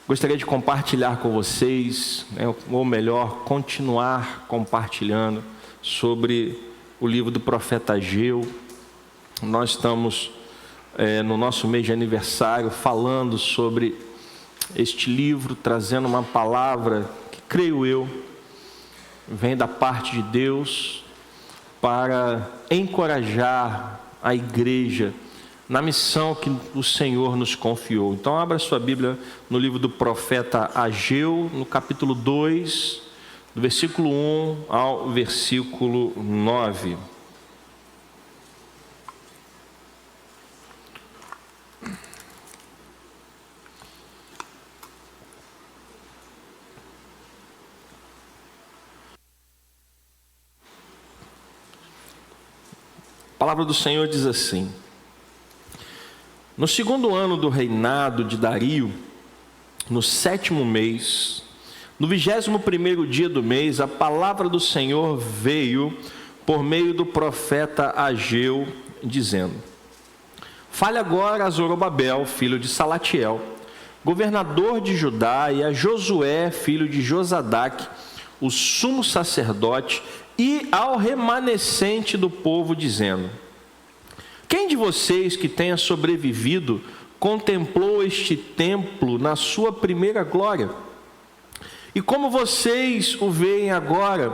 Gostaria de compartilhar com vocês, ou melhor, continuar compartilhando sobre o livro do profeta Ageu. Nós estamos no nosso mês de aniversário falando sobre este livro, trazendo uma palavra que, creio eu, vem da parte de Deus para encorajar a igreja na missão que o Senhor nos confiou. Então abra sua Bíblia no livro do profeta Ageu, no capítulo 2, do versículo 1 ao versículo 9. A palavra do Senhor diz assim: no segundo ano do reinado de Dario, no 7º mês, no 21º dia do mês, a palavra do Senhor veio por meio do profeta Ageu, dizendo: fale agora a Zorobabel, filho de Salatiel, governador de Judá, e a Josué, filho de Josadaque, o sumo sacerdote, e ao remanescente do povo, dizendo: quem de vocês que tenha sobrevivido contemplou este templo na sua primeira glória? E como vocês o veem agora,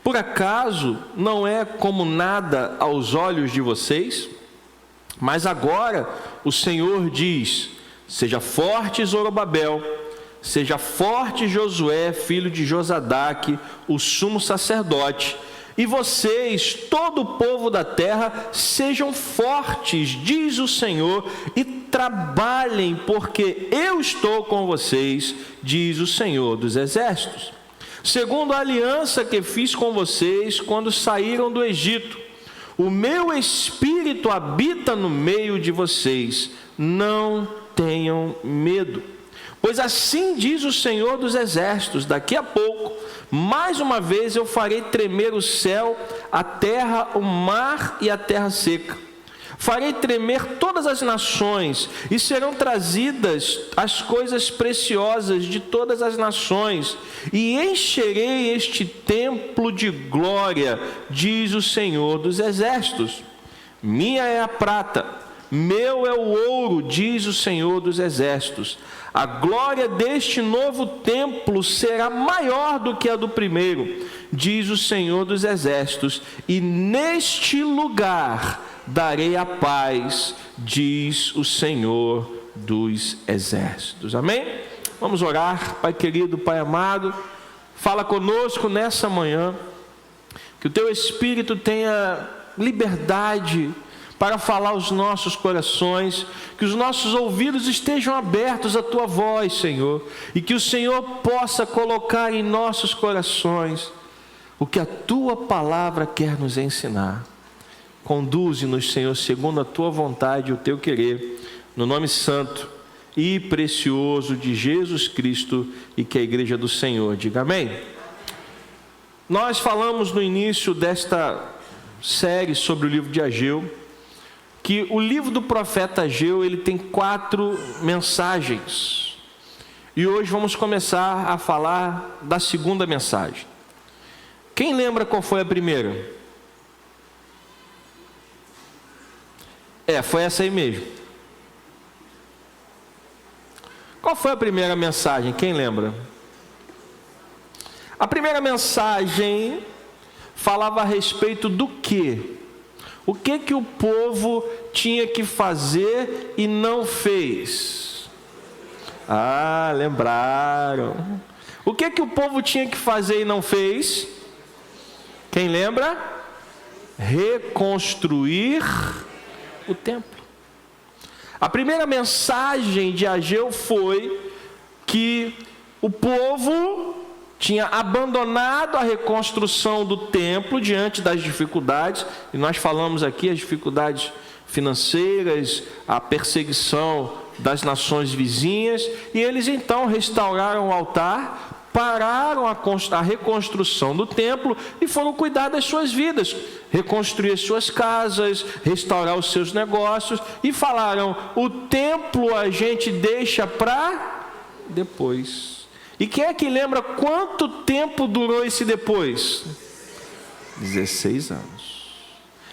por acaso não é como nada aos olhos de vocês? Mas agora o Senhor diz: seja forte Zorobabel, seja forte Josué, filho de Josadaque, o sumo sacerdote, e vocês, todo o povo da terra, sejam fortes, diz o Senhor, e trabalhem, porque eu estou com vocês, diz o Senhor dos exércitos. Segundo a aliança que fiz com vocês quando saíram do Egito, o meu espírito habita no meio de vocês, não tenham medo. Pois assim diz o Senhor dos exércitos: daqui a pouco, mais uma vez eu farei tremer o céu, a terra, o mar e a terra seca. Farei tremer todas as nações, e serão trazidas as coisas preciosas de todas as nações, e encherei este templo de glória, diz o Senhor dos exércitos. Minha é a prata, meu é o ouro, diz o Senhor dos exércitos. A glória deste novo templo será maior do que a do primeiro, diz o Senhor dos exércitos, e neste lugar darei a paz, diz o Senhor dos exércitos. Amém? Vamos orar. Pai querido, Pai amado, fala conosco nessa manhã, que o Teu Espírito tenha liberdade para falar aos nossos corações, que os nossos ouvidos estejam abertos à Tua voz, Senhor, e que o Senhor possa colocar em nossos corações o que a Tua palavra quer nos ensinar. Conduze-nos, Senhor, segundo a Tua vontade e o Teu querer, no nome santo e precioso de Jesus Cristo, e que a igreja do Senhor diga amém. Nós falamos no início desta série sobre o livro de Ageu, que o livro do profeta Ageu, ele tem 4 mensagens. E hoje vamos começar a falar da segunda mensagem. Quem lembra qual foi a primeira? Foi essa aí mesmo. Qual foi a primeira mensagem? Quem lembra? A primeira mensagem falava a respeito do quê? O que o povo tinha que fazer e não fez? Lembraram. O que o povo tinha que fazer e não fez? Quem lembra? Reconstruir o templo. A primeira mensagem de Ageu foi que o povo tinha abandonado a reconstrução do templo diante das dificuldades, e nós falamos aqui as dificuldades financeiras, a perseguição das nações vizinhas, e eles então restauraram o altar, pararam a reconstrução do templo e foram cuidar das suas vidas, reconstruir as suas casas, restaurar os seus negócios, e falaram: o templo a gente deixa para depois. E quem é que lembra quanto tempo durou esse depois? 16 anos.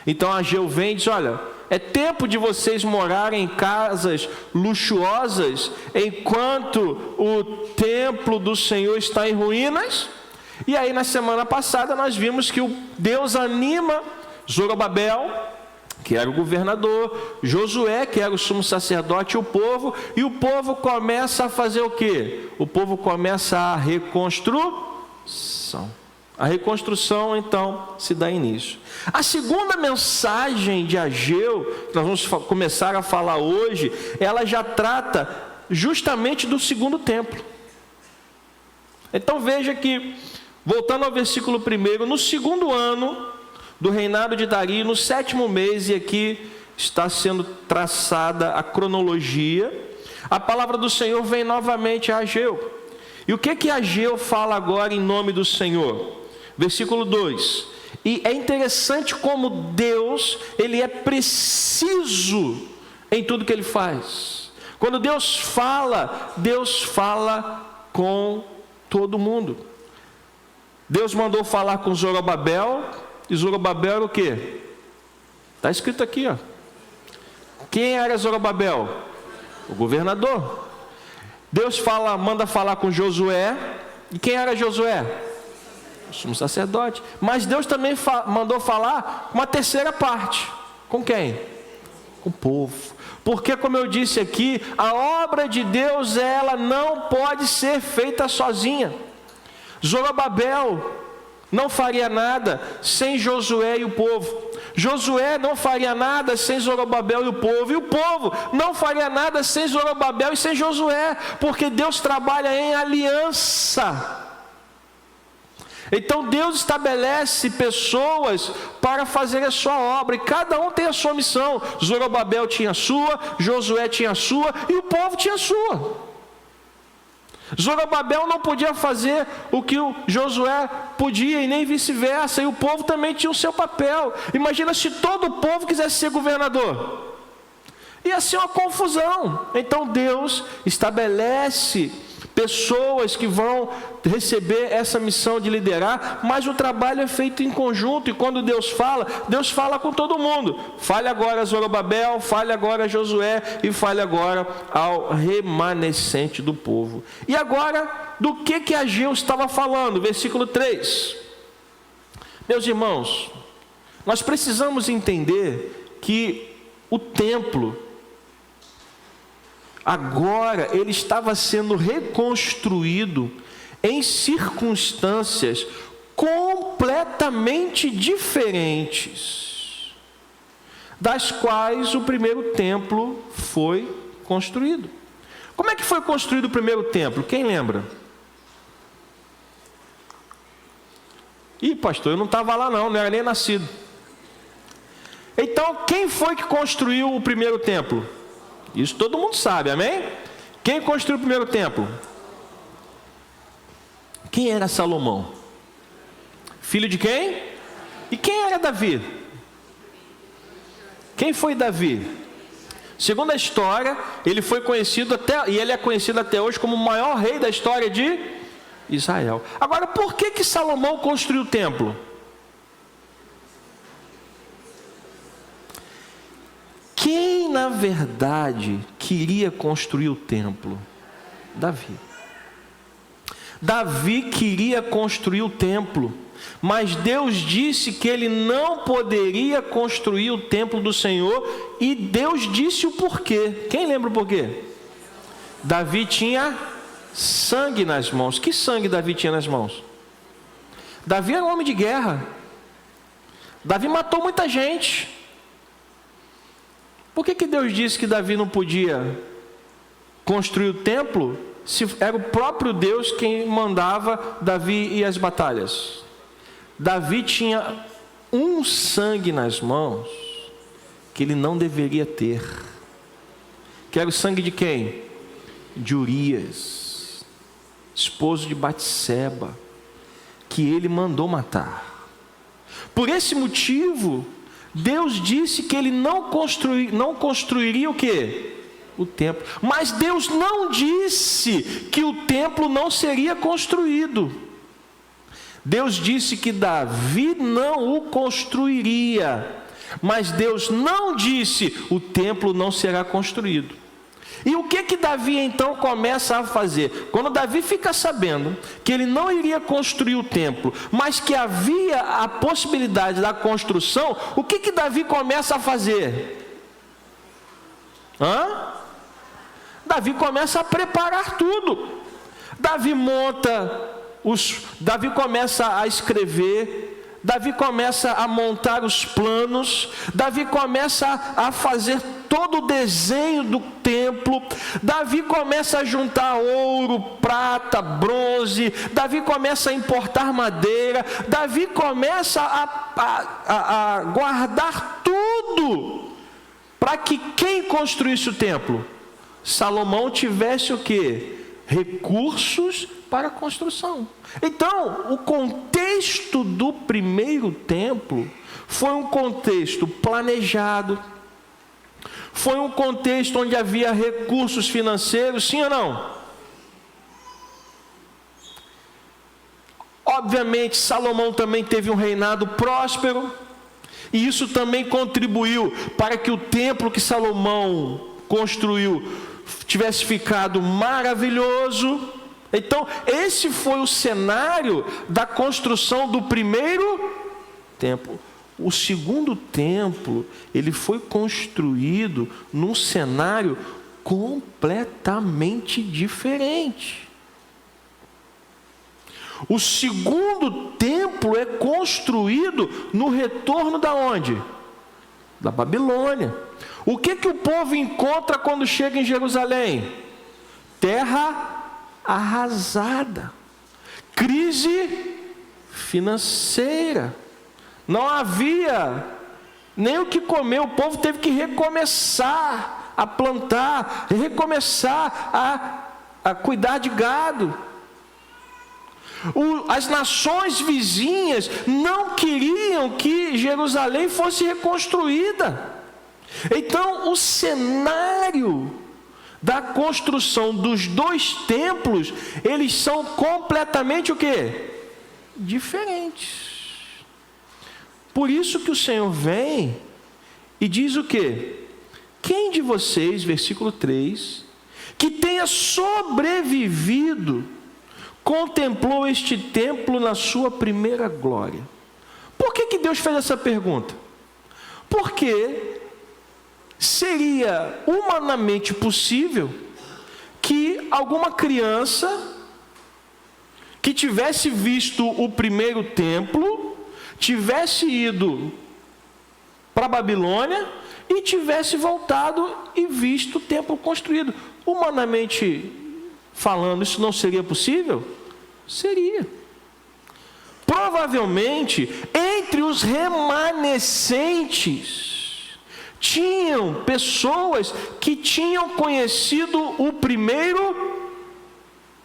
Então Ageu vem e diz: olha, é tempo de vocês morarem em casas luxuosas enquanto o templo do Senhor está em ruínas. E aí na semana passada nós vimos que Deus anima Zorobabel, que era o governador, Josué, que era o sumo sacerdote, e o povo começa a fazer o quê? O povo começa a reconstrução. A reconstrução, então, se dá início. A segunda mensagem de Ageu, que nós vamos começar a falar hoje, ela já trata justamente do segundo templo. Então veja que, voltando ao versículo 1, no segundo ano do reinado de Dario, no 7º mês, e aqui está sendo traçada a cronologia, a palavra do Senhor vem novamente a Ageu. E o que Ageu fala agora em nome do Senhor? Versículo 2. E é interessante como Deus, Ele é preciso em tudo que Ele faz. Quando Deus fala com todo mundo. Deus mandou falar com Zorobabel, e Zorobabel era o quê? Está escrito aqui, ó. Quem era Zorobabel? O governador. Deus manda falar com Josué, e quem era Josué? O sumo sacerdote. Mas Deus também mandou falar uma terceira parte. Com quem? Com o povo. Porque, como eu disse aqui, a obra de Deus, ela não pode ser feita sozinha. Zorobabel não faria nada sem Josué e o povo. Josué não faria nada sem Zorobabel e o povo não faria nada sem Zorobabel e sem Josué, porque Deus trabalha em aliança. Então Deus estabelece pessoas para fazer a sua obra, e cada um tem a sua missão. Zorobabel tinha a sua, Josué tinha a sua, e o povo tinha a sua. Zorobabel não podia fazer o que o Josué podia, e nem vice-versa, e o povo também tinha o seu papel. Imagina se todo o povo quisesse ser governador, ia ser uma confusão. Então Deus estabelece pessoas que vão receber essa missão de liderar, mas o trabalho é feito em conjunto, e quando Deus fala com todo mundo. Fale agora a Zorobabel, fale agora a Josué, e fale agora ao remanescente do povo. E agora, do que Ageu estava falando? Versículo 3. Meus irmãos, nós precisamos entender que o templo, agora, ele estava sendo reconstruído em circunstâncias completamente diferentes das quais o primeiro templo foi construído. Como é que foi construído o primeiro templo? Quem lembra? Ih, pastor, eu não estava lá não era nem nascido. Então, quem foi que construiu o primeiro templo? Isso todo mundo sabe, amém? Quem construiu o primeiro templo? Quem era Salomão? Filho de quem? E quem era Davi? Quem foi Davi? Segundo a história, ele foi conhecido e ele é conhecido até hoje como o maior rei da história de Israel. Agora, por que Salomão construiu o templo? Quem, na verdade, queria construir o templo? Davi. Davi queria construir o templo, mas Deus disse que ele não poderia construir o templo do Senhor, e Deus disse o porquê. Quem lembra o porquê? Davi tinha sangue nas mãos. Que sangue Davi tinha nas mãos? Davi era um homem de guerra. Davi matou muita gente. Por que Deus disse que Davi não podia construir o templo, se era o próprio Deus quem mandava Davi ir às batalhas? Davi tinha um sangue nas mãos que ele não deveria ter. Que era o sangue de quem? De Urias, esposo de Batseba, que ele mandou matar. Por esse motivo, Deus disse que ele não construiria o quê? o templo. Mas Deus não disse que o templo não seria construído. Deus disse que Davi não o construiria. Mas Deus não disse o templo não será construído. E o que Davi então começa a fazer? Quando Davi fica sabendo que ele não iria construir o templo, mas que havia a possibilidade da construção, o que Davi começa a fazer? Davi começa a preparar tudo. Davi começa a escrever, Davi começa a montar os planos, Davi começa a fazer todo o desenho do templo, Davi começa a juntar ouro, prata, bronze, Davi começa a importar madeira, Davi começa a guardar tudo, para que quem construísse o templo? Salomão tivesse o quê? Recursos para a construção. Então, o contexto do primeiro templo foi um contexto planejado, foi um contexto onde havia recursos financeiros, sim ou não? Obviamente, Salomão também teve um reinado próspero, e isso também contribuiu para que o templo que Salomão construiu tivesse ficado maravilhoso. Então, esse foi o cenário da construção do primeiro templo. O segundo templo, ele foi construído num cenário completamente diferente. O segundo templo é construído no retorno da onde? Da Babilônia. O que o povo encontra quando chega em Jerusalém? Terra arrasada, crise financeira, não havia nem o que comer, o povo teve que recomeçar a plantar, recomeçar a cuidar de gado. As nações vizinhas não queriam que Jerusalém fosse reconstruída. Então, o cenário da construção dos dois templos, eles são completamente o quê? Diferentes. Por isso que o Senhor vem e diz o quê? Quem de vocês, versículo 3, que tenha sobrevivido, contemplou este templo na sua primeira glória? Por que Deus fez essa pergunta? Porque seria humanamente possível que alguma criança que tivesse visto o primeiro templo, tivesse ido para a Babilônia e tivesse voltado e visto o templo construído. Humanamente falando, isso não seria possível? Seria. Provavelmente, entre os remanescentes, tinham pessoas que tinham conhecido o primeiro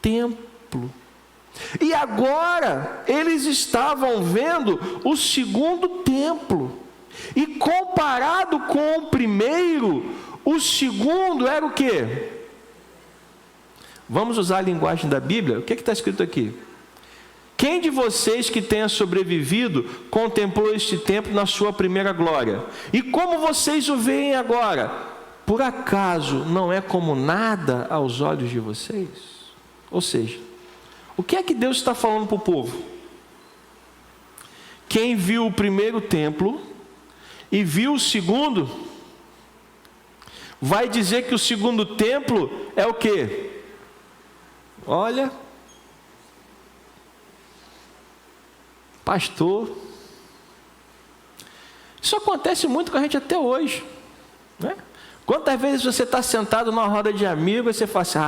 templo. E agora, eles estavam vendo o segundo templo. E comparado com o primeiro, o segundo era o quê? Vamos usar a linguagem da Bíblia? O que está escrito aqui? Quem de vocês que tenha sobrevivido contemplou este templo na sua primeira glória? E como vocês o veem agora? Por acaso não é como nada aos olhos de vocês? Ou seja, o que é que Deus está falando para o povo? Quem viu o primeiro templo e viu o segundo, vai dizer que o segundo templo é o quê? Olha, pastor, isso acontece muito com a gente até hoje, né? Quantas vezes você está sentado numa roda de amigos e você fala assim,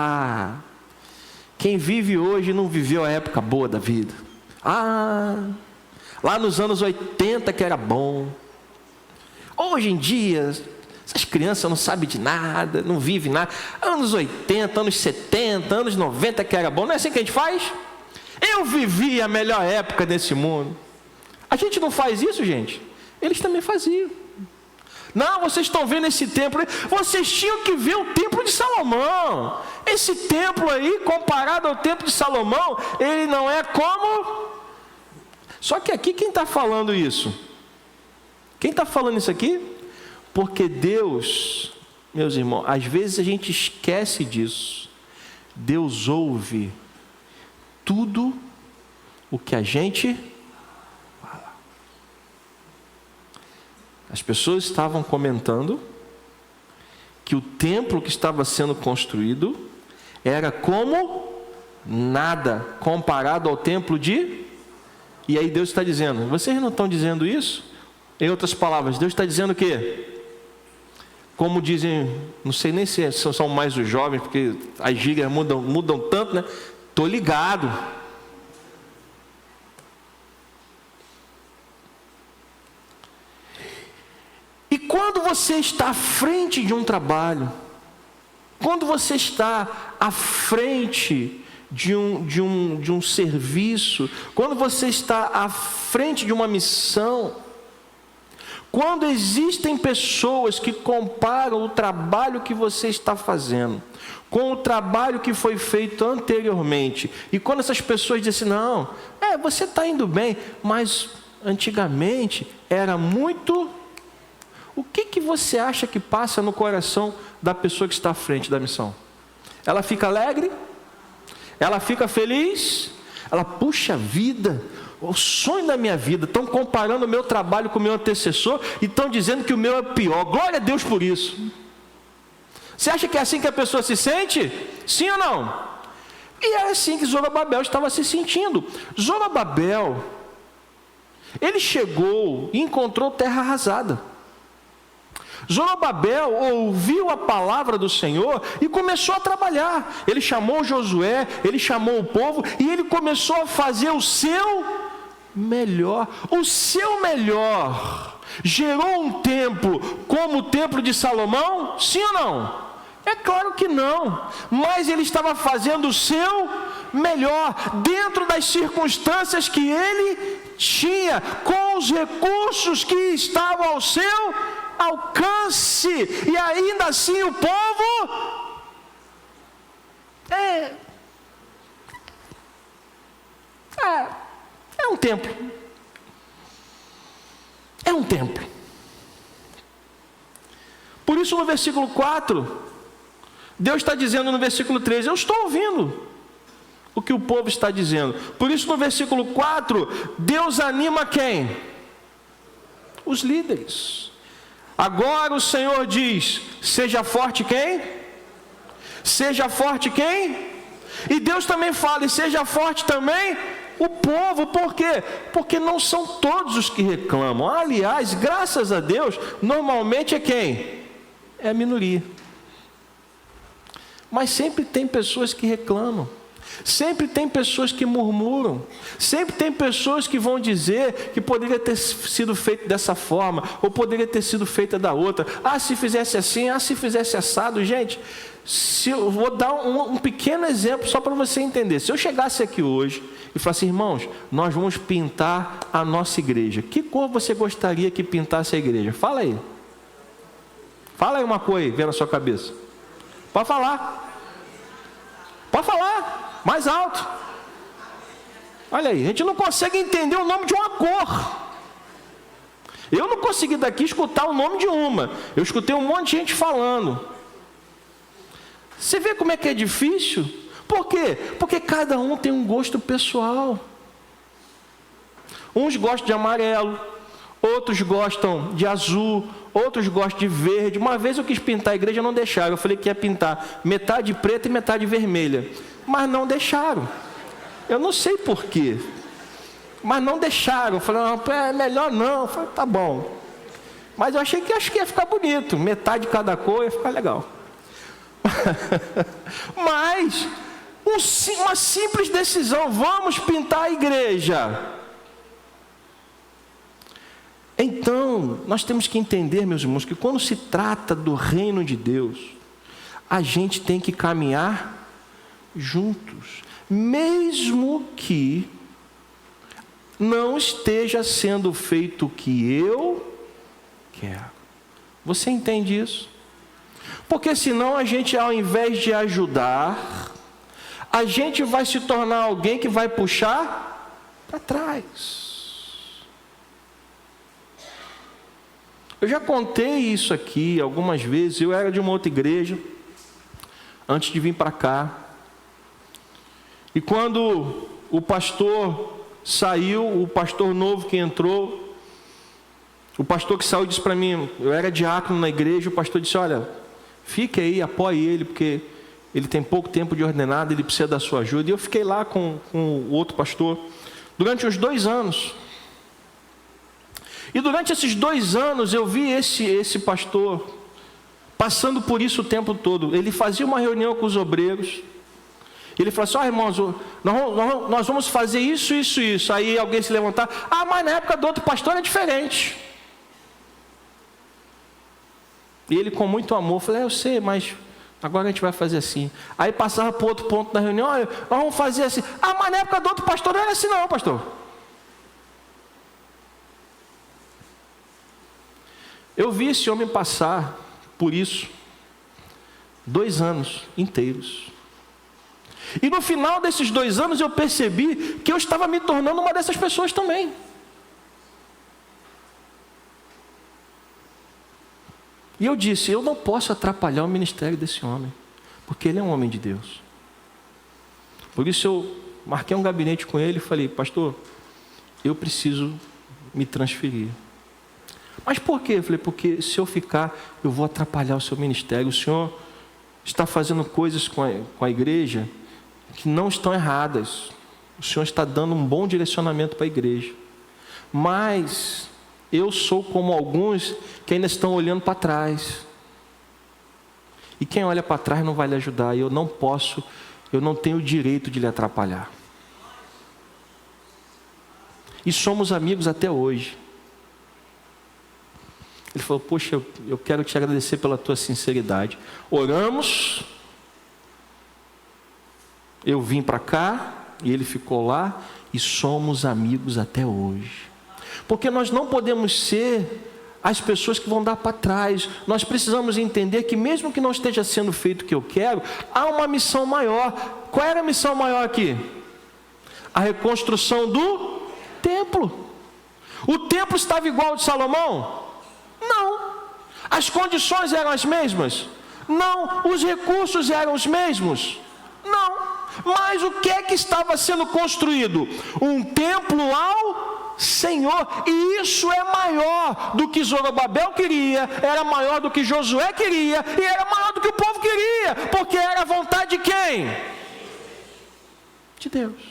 quem vive hoje não viveu a época boa da vida. Lá nos anos 80 que era bom. Hoje em dia, essas crianças não sabem de nada, não vivem nada. Anos 80, anos 70, anos 90 que era bom. Não é assim que a gente faz? Eu vivi a melhor época desse mundo. A gente não faz isso, gente? Eles também faziam. Não, vocês estão vendo esse templo aí? Vocês tinham que ver o templo de Salomão. Esse templo aí, comparado ao templo de Salomão, ele não é como... Só que aqui quem está falando isso? Quem está falando isso aqui? Porque Deus, meus irmãos, às vezes a gente esquece disso. Deus ouve tudo o que a gente fala. As pessoas estavam comentando que o templo que estava sendo construído era como nada comparado ao templo de... E aí Deus está dizendo, vocês não estão dizendo isso? Em outras palavras, Deus está dizendo o quê? Como dizem, não sei nem se são mais os jovens, porque as gírias mudam tanto, né? Estou ligado. E quando você está à frente de um trabalho, quando você está à frente de um serviço, quando você está à frente de uma missão, quando existem pessoas que comparam o trabalho que você está fazendo com o trabalho que foi feito anteriormente, e quando essas pessoas dizem, não, você está indo bem, mas antigamente era muito... O que você acha que passa no coração da pessoa que está à frente da missão? Ela fica alegre? Ela fica feliz? Ela, puxa vida, o sonho da minha vida, estão comparando o meu trabalho com o meu antecessor e estão dizendo que o meu é pior. Glória a Deus por isso. Você acha que é assim que a pessoa se sente? Sim ou não? E é assim que Zorobabel estava se sentindo. Zorobabel, ele chegou e encontrou terra arrasada. Zorobabel ouviu a palavra do Senhor e começou a trabalhar. Ele chamou Josué, ele chamou o povo e ele começou a fazer o seu melhor. O seu melhor gerou um templo como o templo de Salomão? Sim ou não? É claro que não. Mas ele estava fazendo o seu melhor dentro das circunstâncias que ele tinha, com os recursos que estavam ao seu alcance, e ainda assim o povo é um templo. É um templo. Por isso no versículo 4, Deus está dizendo no versículo 13, eu estou ouvindo o que o povo está dizendo. Por isso no versículo 4, Deus anima quem? Os líderes. Agora o Senhor diz, seja forte quem? Seja forte quem? E Deus também fala, e seja forte também o povo. Por quê? Porque não são todos os que reclamam. Aliás, graças a Deus, normalmente é quem? É a minoria. Mas sempre tem pessoas que reclamam. Sempre tem pessoas que murmuram. Sempre tem pessoas que vão dizer que poderia ter sido feito dessa forma, ou poderia ter sido feita da outra. Se fizesse assim, se fizesse assado. Gente, eu vou dar um pequeno exemplo só para você entender. Se eu chegasse aqui hoje e falasse, irmãos, nós vamos pintar a nossa igreja. Que cor você gostaria que pintasse a igreja? Fala aí. Fala aí uma cor aí, vem na sua cabeça. Pode falar. Pode falar. Mais alto. Olha aí, a gente não consegue entender o nome de uma cor. Eu não consegui daqui escutar o nome de uma. Eu escutei um monte de gente falando. Você vê como é que é difícil? Por quê? Porque cada um tem um gosto pessoal. Uns gostam de amarelo, outros gostam de azul, outros gostam de verde. Uma vez eu quis pintar a igreja, não deixaram. Eu falei que ia pintar metade preta e metade vermelha, mas não deixaram. Eu não sei porquê, mas não deixaram. Eu falei, não, é melhor não. Eu falei, tá bom. Mas eu acho que ia ficar bonito, metade de cada cor ia ficar legal. Mas uma simples decisão, vamos pintar a igreja. Então, nós temos que entender, meus irmãos, que quando se trata do reino de Deus, a gente tem que caminhar juntos, mesmo que não esteja sendo feito o que eu quero. Você entende isso? Porque senão a gente, ao invés de ajudar, a gente vai se tornar alguém que vai puxar para trás. Eu já contei isso aqui algumas vezes. Eu era de uma outra igreja antes de vir para cá. E quando o pastor saiu, o pastor novo que entrou, o pastor que saiu disse para mim, eu era diácono na igreja, o pastor disse, olha, fique aí, apoie ele, porque ele tem pouco tempo de ordenado, ele precisa da sua ajuda. E eu fiquei lá com o outro pastor durante uns 2 anos. E durante esses 2 anos eu vi esse pastor passando por isso o tempo todo. Ele fazia uma reunião com os obreiros. Ele falou assim, irmãos, nós vamos fazer isso, isso, isso. Aí alguém se levantar, mas na época do outro pastor é diferente. E ele com muito amor, falou, eu sei, mas agora a gente vai fazer assim. Aí passava para o outro ponto da reunião, olha, nós vamos fazer assim. Mas na época do outro pastor não era assim não, pastor. Eu vi esse homem passar por isso 2 anos inteiros. E no final desses 2 anos eu percebi que eu estava me tornando uma dessas pessoas também. E eu disse, eu não posso atrapalhar o ministério desse homem, porque ele é um homem de Deus. Por isso eu marquei um gabinete com ele e falei, pastor, eu preciso me transferir. Mas por quê? Eu falei, porque se eu ficar, eu vou atrapalhar o seu ministério. O senhor está fazendo coisas com a igreja que não estão erradas. O senhor está dando um bom direcionamento para a igreja. Mas eu sou como alguns que ainda estão olhando para trás. E quem olha para trás não vai lhe ajudar. E eu não posso, eu não tenho o direito de lhe atrapalhar. E somos amigos até hoje. Ele falou, poxa, eu quero te agradecer pela tua sinceridade. Oramos, eu vim para cá, e ele ficou lá, e somos amigos até hoje. Porque nós não podemos ser as pessoas que vão dar para trás. Nós precisamos entender que mesmo que não esteja sendo feito o que eu quero, há uma missão maior. Qual era a missão maior aqui? A reconstrução do templo. O templo estava igual ao de Salomão? Não. As condições eram as mesmas? Não. Os recursos eram os mesmos? Não. Mas o que é que estava sendo construído? Um templo ao Senhor. E isso é maior do que Zorobabel queria, era maior do que Josué queria, e era maior do que o povo queria, porque era a vontade de quem? De Deus.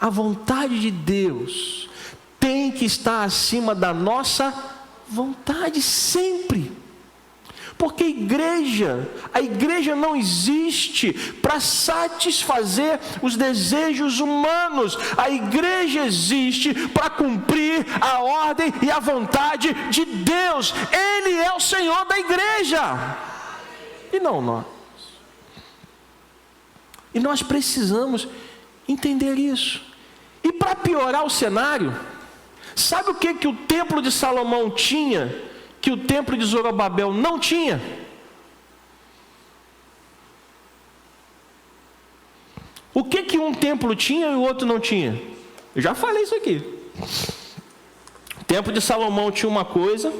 A vontade de Deus tem que estar acima da nossa vontade sempre. Porque a igreja não existe para satisfazer os desejos humanos. A igreja existe para cumprir a ordem e a vontade de Deus. Ele é o Senhor da igreja, e não nós. E nós precisamos entender isso. E para piorar o cenário, sabe o que o templo de Salomão tinha que o templo de Zorobabel não tinha? O que um templo tinha e o outro não tinha? Eu já falei isso aqui. O templo de Salomão tinha uma coisa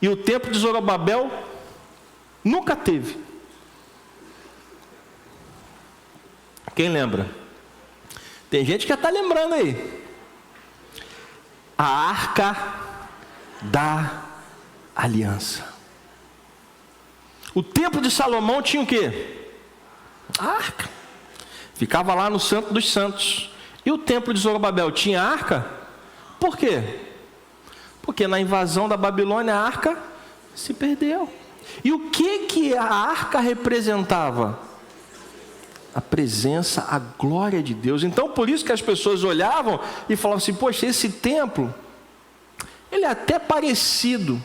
e o templo de Zorobabel nunca teve. Quem lembra? Tem gente que já está lembrando aí. A Arca da Aliança. O templo de Salomão tinha o quê? A arca. Ficava lá no Santo dos Santos. E o templo de Zorobabel tinha a arca? Por quê? Porque na invasão da Babilônia a arca se perdeu. E o que a arca representava? A presença, a glória de Deus. Então por isso que as pessoas olhavam e falavam assim, poxa, esse templo, ele é até parecido,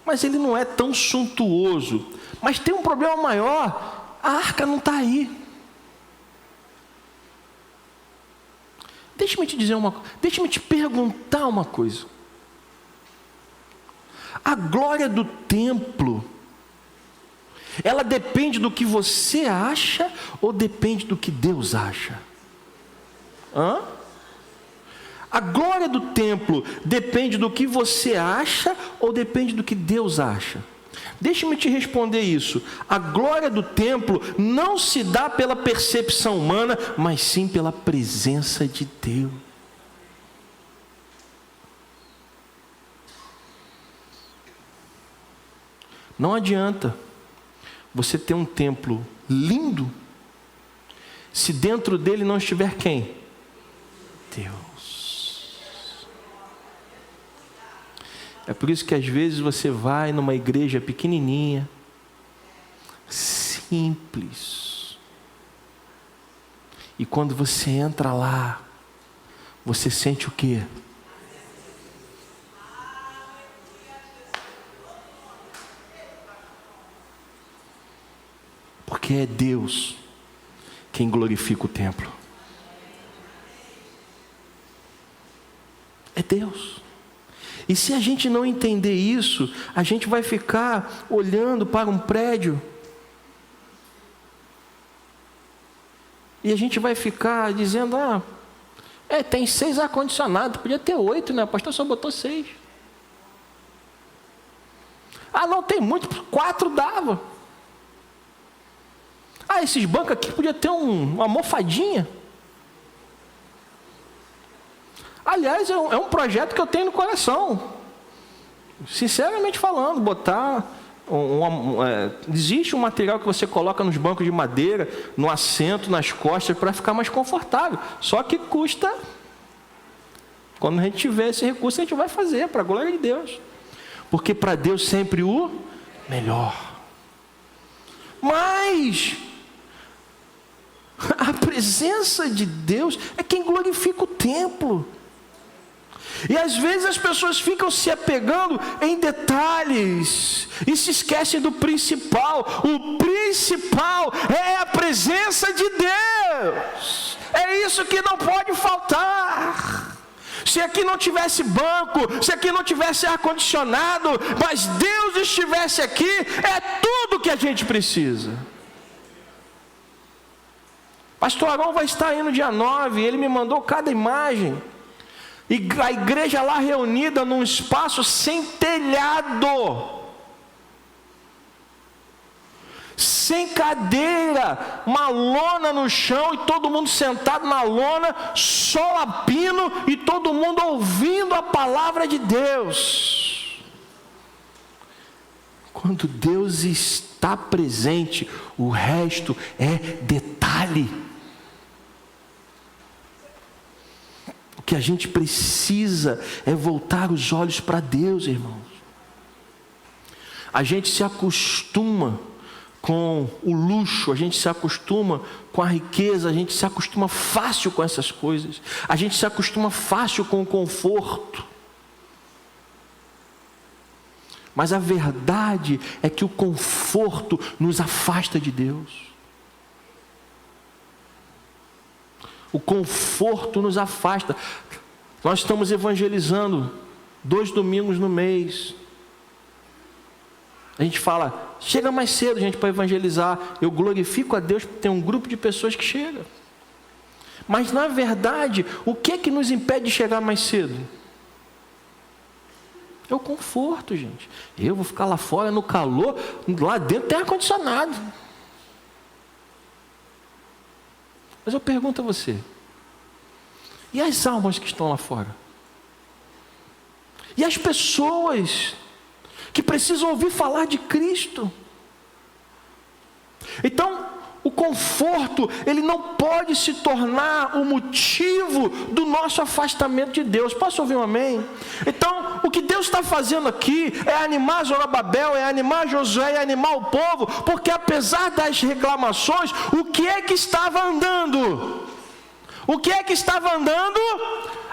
mas ele não é tão suntuoso. Mas tem um problema maior, a arca não está aí. Deixa-me te perguntar uma coisa. A glória do templo, ela depende do que você acha ou depende do que Deus acha? A glória do templo depende do que você acha ou depende do que Deus acha? Deixa-me te responder isso. A glória do templo não se dá pela percepção humana, mas sim pela presença de Deus. Não adianta você ter um templo lindo se dentro dele não estiver quem? Deus. É por isso que às vezes você vai numa igreja pequenininha, simples, e quando você entra lá, você sente o quê? Porque é Deus quem glorifica o templo. É Deus. E se a gente não entender isso, a gente vai ficar olhando para um prédio e a gente vai ficar dizendo: tem 6 ar-condicionados, podia ter 8, né? O pastor só botou 6. Não tem muito, 4 dava. Esses bancos aqui podia ter uma almofadinha. Aliás, é um projeto que eu tenho no coração, sinceramente falando, botar existe um material que você coloca nos bancos de madeira, no assento, nas costas, para ficar mais confortável, só que custa. Quando a gente tiver esse recurso, a gente vai fazer, para a glória de Deus, porque para Deus sempre o melhor. Mas a presença de Deus é quem glorifica o templo. E às vezes as pessoas ficam se apegando em detalhes e se esquecem do principal. O principal é a presença de Deus. É isso que não pode faltar. Se aqui não tivesse banco, se aqui não tivesse ar-condicionado, mas Deus estivesse aqui, é tudo que a gente precisa. Pastor Arão vai estar aí no dia 9, ele me mandou cada imagem. E a igreja lá reunida num espaço sem telhado, sem cadeira, uma lona no chão e todo mundo sentado na lona, sol a pino e todo mundo ouvindo a palavra de Deus. Quando Deus está presente, o resto é detalhe. O que a gente precisa é voltar os olhos para Deus, irmãos. A gente se acostuma com o luxo, a gente se acostuma com a riqueza, a gente se acostuma fácil com essas coisas, a gente se acostuma fácil com o conforto. Mas a verdade é que o conforto nos afasta de Deus. O conforto nos afasta. Nós estamos evangelizando 2 domingos no mês. A gente fala, chega mais cedo, gente, para evangelizar. Eu glorifico a Deus porque tem um grupo de pessoas que chega. Mas na verdade, o que é que nos impede de chegar mais cedo? É o conforto, gente. Eu vou ficar lá fora no calor, lá dentro tem ar-condicionado. Mas eu pergunto a você, e as almas que estão lá fora? E as pessoas que precisam ouvir falar de Cristo? Então, o conforto, ele não pode se tornar o motivo do nosso afastamento de Deus. Posso ouvir um amém? Então, o que Deus está fazendo aqui é animar Zorobabel, é animar Josué, é animar o povo, porque apesar das reclamações, o que é que estava andando? O que é que estava andando?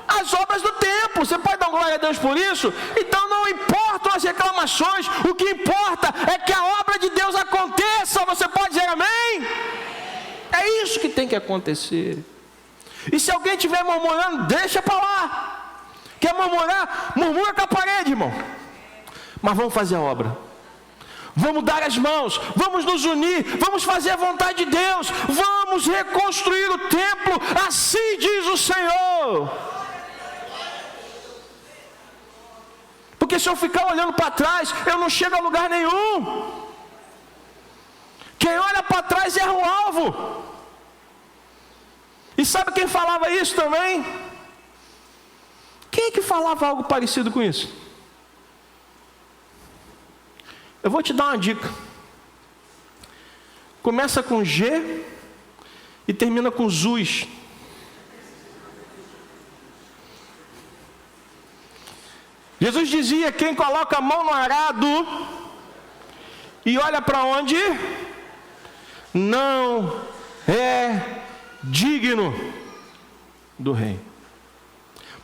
As obras do templo. Você pode dar glória a Deus por isso? Então não importam as reclamações, o que importa é que a obra de Deus aconteça. Você pode dizer amém? É isso que tem que acontecer. E se alguém estiver murmurando, deixa para lá. Quer murmurar? Murmura com a parede, irmão. Mas vamos fazer a obra. Vamos dar as mãos, vamos nos unir, vamos fazer a vontade de Deus, vamos reconstruir o templo, assim diz o Senhor. Porque se eu ficar olhando para trás, eu não chego a lugar nenhum. Quem olha para trás erra o alvo. E sabe quem falava isso também? Quem é que falava algo parecido com isso? Eu vou te dar uma dica. Começa com G e termina com ZUS. Jesus dizia: quem coloca a mão no arado e olha para onde, não é digno do reino.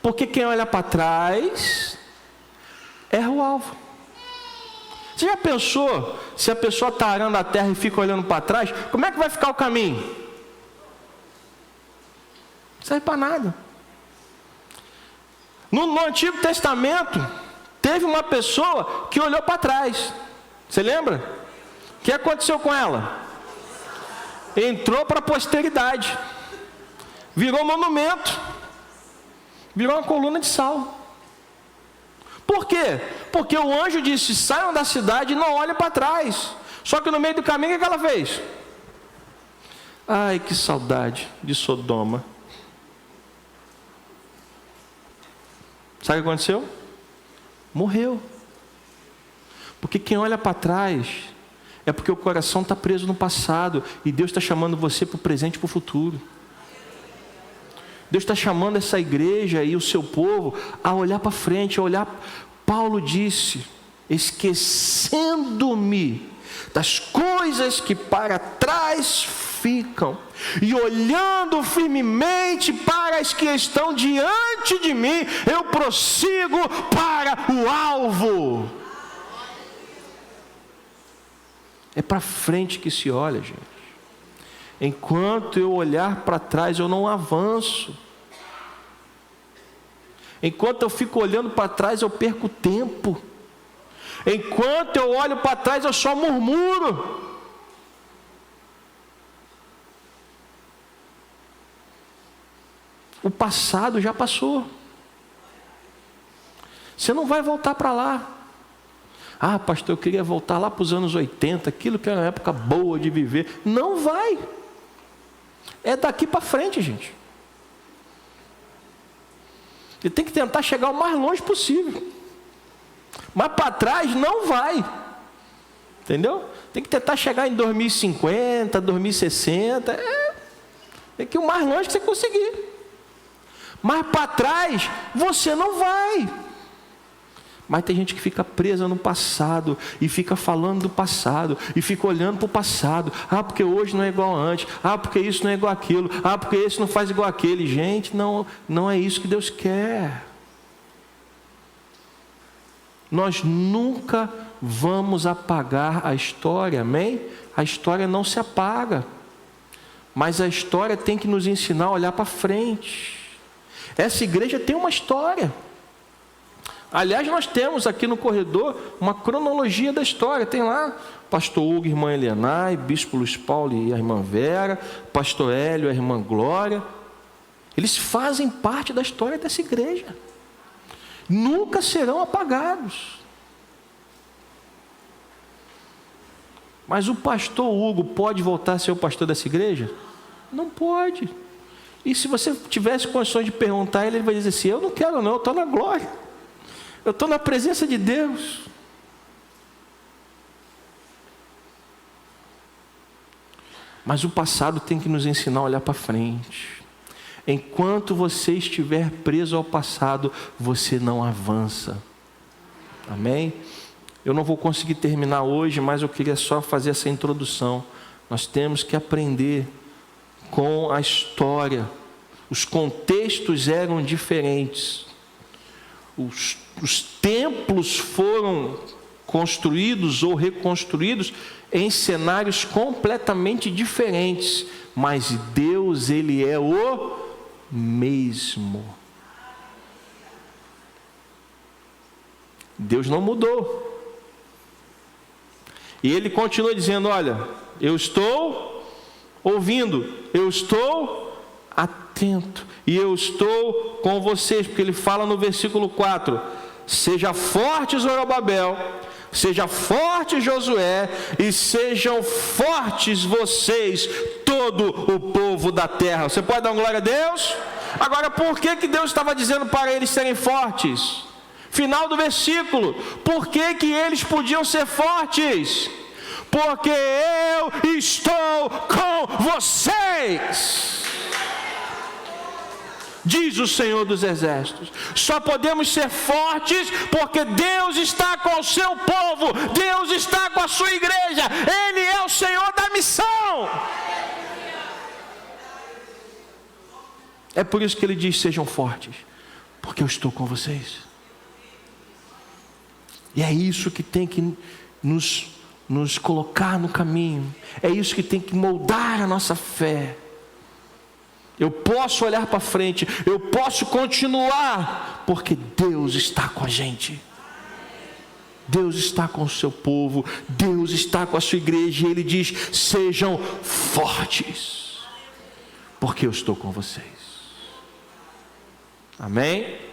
Porque quem olha para trás erra o alvo. Você já pensou, se a pessoa está arando a terra e fica olhando para trás, como é que vai ficar o caminho? Não serve para nada. No Antigo Testamento, teve uma pessoa que olhou para trás. Você lembra? O que aconteceu com ela? Entrou para a posteridade. Virou monumento. Virou uma coluna de sal. Por quê? Porque o anjo disse: saiam da cidade e não olhem para trás. Só que no meio do caminho, o que ela fez? Ai, que saudade de Sodoma. Sabe o que aconteceu? Morreu. Porque quem olha para trás é porque o coração está preso no passado, e Deus está chamando você para o presente e para o futuro. Deus está chamando essa igreja e o seu povo a olhar para frente, a olhar. Paulo disse: esquecendo-me das coisas que para trás ficam, e olhando firmemente para as que estão diante de mim, eu prossigo para o alvo. É para frente que se olha, gente. Enquanto eu olhar para trás, eu não avanço. Enquanto eu fico olhando para trás, eu perco tempo. Enquanto eu olho para trás, eu só murmuro. O passado já passou. Você não vai voltar para lá. Ah, pastor, eu queria voltar lá para os anos 80, aquilo que era uma época boa de viver. Não vai. É daqui para frente, gente. Você tem que tentar chegar o mais longe possível. Mas para trás não vai. Entendeu? Tem que tentar chegar em 2050, 2060. Tem que ir o mais longe que você conseguir. Mas para trás você não vai. Mas tem gente que fica presa no passado e fica falando do passado e fica olhando para o passado. Ah, porque hoje não é igual antes. Ah, porque isso não é igual aquilo. Ah, porque esse não faz igual aquele. Gente, não é isso que Deus quer. Nós nunca vamos apagar a história, amém? A história não se apaga. Mas a história tem que nos ensinar a olhar para frente. Essa igreja tem uma história. Aliás, nós temos aqui no corredor uma cronologia da história. Tem lá pastor Hugo, irmã Elianai, bispo Luiz Paulo e a irmã Vera, pastor Hélio, a irmã Glória. Eles fazem parte da história dessa igreja. Nunca serão apagados. Mas o pastor Hugo pode voltar a ser o pastor dessa igreja? Não pode. E se você tivesse condições de perguntar a ele, ele vai dizer assim: eu não quero não, eu estou na glória. Eu estou na presença de Deus. Mas o passado tem que nos ensinar a olhar para frente. Enquanto você estiver preso ao passado, você não avança. Amém? Eu não vou conseguir terminar hoje, mas eu queria só fazer essa introdução. Nós temos que aprender com a história. Os contextos eram diferentes. Os templos foram construídos ou reconstruídos em cenários completamente diferentes, mas Deus, Ele é o mesmo. Deus não mudou. E ele continua dizendo: olha, eu estou ouvindo, eu estou atento, e eu estou com vocês, porque ele fala no versículo 4: seja forte Zorobabel, seja forte Josué, e sejam fortes vocês, todo o povo da terra. Você pode dar uma glória a Deus? Agora, por que Deus estava dizendo para eles serem fortes? Final do versículo: por que eles podiam ser fortes? Porque eu estou com vocês, diz o Senhor dos Exércitos. Só podemos ser fortes porque Deus está com o seu povo, Deus está com a sua igreja, Ele é o Senhor da missão. É por isso que Ele diz: sejam fortes, porque eu estou com vocês. E é isso que tem que nos colocar no caminho, é isso que tem que moldar a nossa fé. Eu posso olhar para frente, eu posso continuar, porque Deus está com a gente. Deus está com o seu povo, Deus está com a sua igreja, e Ele diz: sejam fortes, porque eu estou com vocês. Amém?